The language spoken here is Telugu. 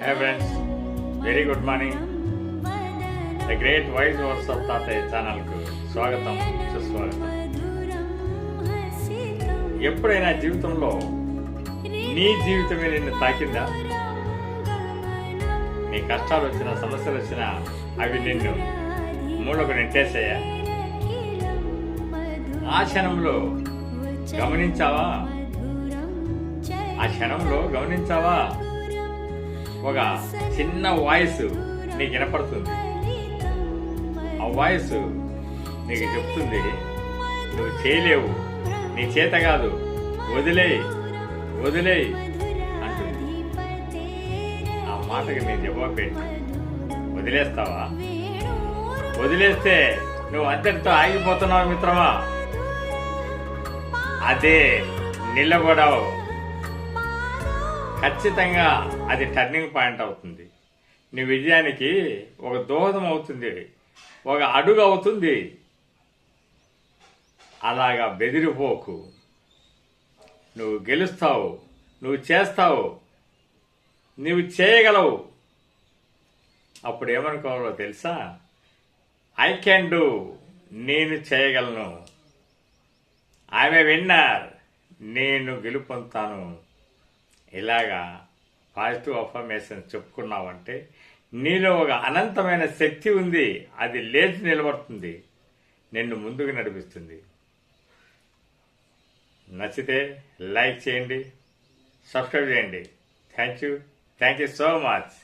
Hey friends, very good morning. The Great Wise Words of తాతయ్య ఛానల్కు స్వాగతం సుస్వాగతం. ఎప్పుడైనా జీవితంలో నీ జీవితమే నిన్ను తాకిందా? నీ కష్టాలు వచ్చినా సమస్యలు వచ్చినా అవి నిన్ను మూలకు నెట్టేసాయా? ఆ క్షణంలో గమనించావా? ఒక చిన్న వాయిస్ నీకు వినపడుతుంది. ఆ వాయిస్ నీకు చెప్తుంది, నువ్వు చేయలేవు, నీ చేత కాదు, వదిలేయ్ అంటుంది. ఆ మాటకి నేను జవాబు పెట్టి వదిలేస్తావా? వదిలేస్తే నువ్వు అంతటితో ఆగిపోతున్నావు మిత్రమా. అదే నిలబడవు, ఖచ్చితంగా అది టర్నింగ్ పాయింట్ అవుతుంది. నీ విజయానికి ఒక దోహదం అవుతుంది, ఒక అడుగు అవుతుంది. అలాగా బెదిరిపోకు. నువ్వు గెలుస్తావు, నువ్వు చేస్తావు, నువ్వు చేయగలవు. అప్పుడు ఏమనుకోవాలో తెలుసా? ఐ కెన్ డూ, నేను చేయగలను. ఐఎమ్ ఏ విన్నర్, నేను గెలుపొందుతాను. ఇలాగా పాజిటివ్ అఫర్మేషన్ చెప్పుకున్నావంటే నీలో ఒక అనంతమైన శక్తి ఉంది. అది లేచి నిలబడుతుంది, నిన్ను ముందుకు నడిపిస్తుంది. నచ్చితే లైక్ చేయండి, సబ్స్క్రైబ్ చేయండి. Thank you so much.